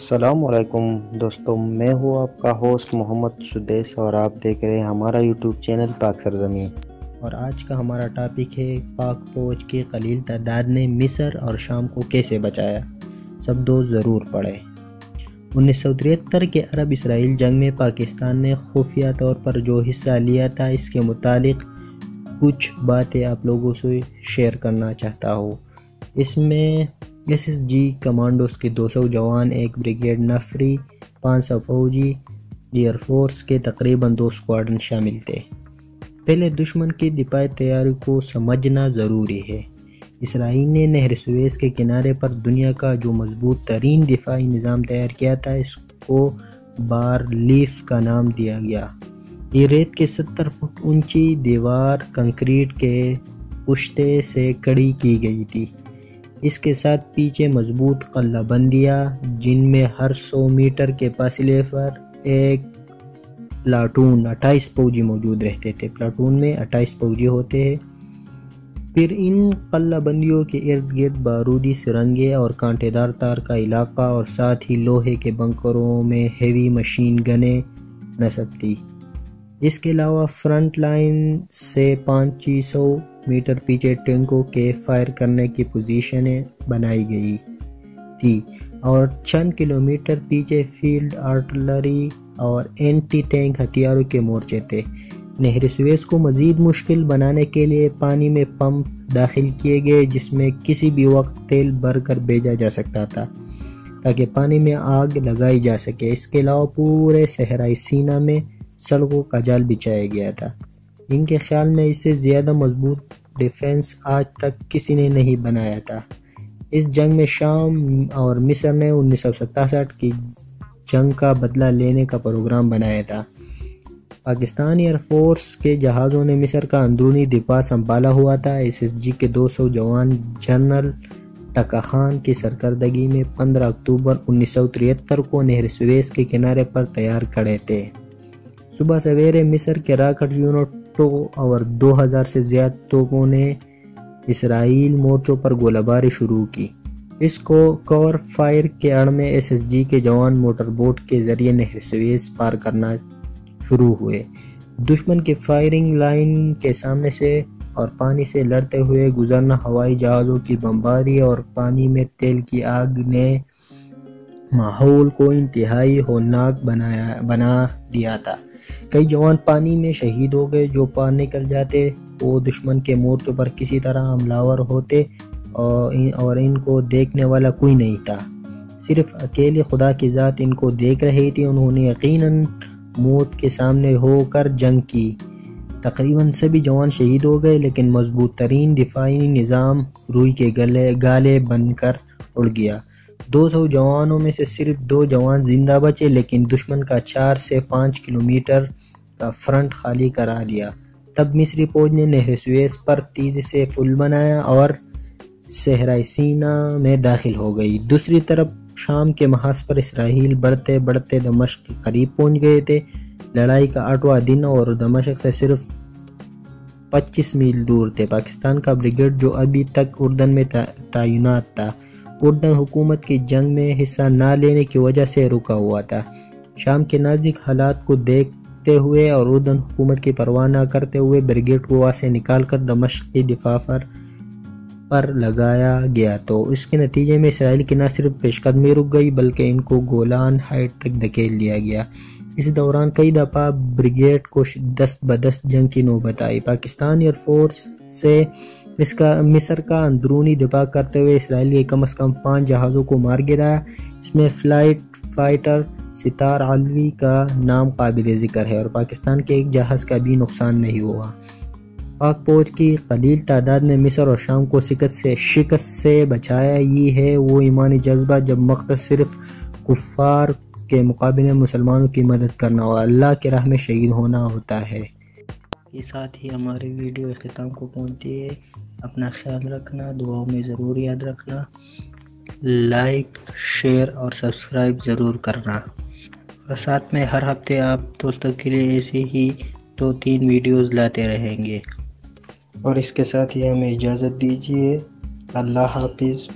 السلام علیکم دوستوں، میں ہوں آپ کا ہوسٹ محمد سدیس اور آپ دیکھ رہے ہیں ہمارا یوٹیوب چینل پاک سرزمین۔ اور آج کا ہمارا ٹاپک ہے پاک فوج کی قلیل تعداد نے مصر اور شام کو کیسے بچایا۔ سب دوست ضرور پڑھیں۔ 1973 کے عرب اسرائیل جنگ میں پاکستان نے خفیہ طور پر جو حصہ لیا تھا، اس کے متعلق کچھ باتیں آپ لوگوں سے شیئر کرنا چاہتا ہوں۔ اس میں ایس ایس جی کمانڈوز کے 200 جوان، ایک بریگیڈ نفری، 500 فوجی، ایئر فورس کے تقریباً 2 اسکواڈرن شامل تھے۔ پہلے دشمن کی دفاعی تیاری کو سمجھنا ضروری ہے۔ اسرائیل نے نہر سویز کے کنارے پر دنیا کا جو مضبوط ترین دفاعی نظام تیار کیا تھا، اس کو بار لیف کا نام دیا گیا۔ یہ ریت کے 70 فٹ اونچی دیوار کنکریٹ کے پشتے سے کڑی کی گئی تھی۔ اس کے ساتھ پیچھے مضبوط قلعہ بندیاں، جن میں ہر 100 میٹر کے فاصلے پر ایک پلاٹون 28 فوجی موجود رہتے تھے۔ پلاٹون میں 28 فوجی ہوتے ہیں۔ پھر ان قلعہ بندیوں کے ارد گرد بارودی سرنگیں اور کانٹے دار تار کا علاقہ، اور ساتھ ہی لوہے کے بنکروں میں ہیوی مشین گنیں نصب تھی۔ اس کے علاوہ فرنٹ لائن سے 500 میٹر پیچھے ٹینکوں کے فائر کرنے کی پوزیشنیں بنائی گئی تھی، اور چند کلومیٹر پیچھے فیلڈ آرٹلری اور اینٹی ٹینک ہتھیاروں کے مورچے تھے۔ نہر سویز کو مزید مشکل بنانے کے لیے پانی میں پمپ داخل کیے گئے، جس میں کسی بھی وقت تیل بھر کر بھیجا جا سکتا تھا تاکہ پانی میں آگ لگائی جا سکے۔ اس کے علاوہ پورے صحرائی سینا میں سڑکوں کا جال بچھایا گیا تھا۔ ان کے خیال میں اس سے زیادہ مضبوط ڈیفنس آج تک کسی نے نہیں بنایا تھا۔ اس جنگ میں شام اور مصر نے 1967 کی جنگ کا بدلہ لینے کا پروگرام بنایا تھا۔ پاکستان ایئر فورس کے جہازوں نے مصر کا اندرونی دفاع سنبھالا ہوا تھا۔ ایس ایس جی کے 200 جوان جنرل ٹکا خان کی سرکردگی میں 15 اکتوبر 1973 کو نہر سویز کے کنارے پر تیار کھڑے تھے۔ صبح سویرے مصر کے راکٹ یونٹوں اور 2000 سے زیادہ توپوں نے اسرائیل مورچوں پر گولہ باری شروع کی۔ اس کو کور فائر کے اڑ میں ایس ایس جی کے جوان موٹر بوٹ کے ذریعے نہر سویز پار کرنا شروع ہوئے۔ دشمن کی فائرنگ لائن کے سامنے سے اور پانی سے لڑتے ہوئے گزرنا، ہوائی جہازوں کی بمباری اور پانی میں تیل کی آگ نے ماحول کو انتہائی ہولناک بنا دیا تھا۔ کئی جوان پانی میں شہید ہو گئے۔ جو پار نکل جاتے وہ دشمن کے مورچوں پر کسی طرح حملہ آور ہوتے، اور ان کو دیکھنے والا کوئی نہیں تھا۔ صرف اکیلی خدا کی ذات ان کو دیکھ رہی تھی۔ انہوں نے یقیناً موت کے سامنے ہو کر جنگ کی۔ تقریباً سبھی جوان شہید ہو گئے، لیکن مضبوط ترین دفاعی نظام روئی کے گالے بن کر اڑ گیا۔ 200 جوانوں میں سے صرف 2 جوان زندہ بچے، لیکن دشمن کا 4 سے 5 کلومیٹر کا فرنٹ خالی کرا لیا۔ تب مصری فوج نے نہر سویز پر تیزی سے پل بنایا اور صحرائی سینا میں داخل ہو گئی۔ دوسری طرف شام کے محاذ پر اسرائیل بڑھتے بڑھتے دمشق کے قریب پہنچ گئے تھے۔ لڑائی کا 8واں دن اور دمشق سے صرف 25 میل دور تھے۔ پاکستان کا بریگیڈ، جو ابھی تک اردن میں تعینات تھا، اردن حکومت کی جنگ میں حصہ نہ لینے کی وجہ سے رکا ہوا تھا۔ شام کے نازک حالات کو دیکھتے ہوئے اور اردن حکومت کی پرواہ نہ کرتے ہوئے بریگیڈ کو وہاں سے نکال کر دمشق کی دفاع پر لگایا گیا، تو اس کے نتیجے میں اسرائیل کی نہ صرف پیش قدمی رک گئی بلکہ ان کو گولان ہائٹ تک دھکیل دیا گیا۔ اس دوران کئی دفعہ بریگیڈ کو دست بدست جنگ کی نوبت آئی۔ پاکستان ایئر فورس سے مصر کا اندرونی دفاع کرتے ہوئے اسرائیل کے کم از کم 5 جہازوں کو مار گرایا۔ اس میں فلائٹ فائٹر ستار علوی کا نام قابل ذکر ہے، اور پاکستان کے ایک جہاز کا بھی نقصان نہیں ہوا۔ پاک فوج کی قلیل تعداد نے مصر اور شام کو شکست سے بچایا۔ یہ ہے وہ ایمانی جذبہ جب مقصد صرف کفار کے مقابلے میں مسلمانوں کی مدد کرنا اور اللہ کی راہ میں شہید ہونا ہوتا ہے۔ کے ساتھ ہی ہماری ویڈیو اختتام کو پہنچتی ہے۔ اپنا خیال رکھنا، دعاؤں میں ضرور یاد رکھنا، لائک، شیئر اور سبسکرائب ضرور کرنا، اور ساتھ میں ہر ہفتے آپ دوستوں کے لیے ایسی ہی 2-3 ویڈیوز لاتے رہیں گے۔ اور اس کے ساتھ ہی ہمیں اجازت دیجیے۔ اللہ حافظ۔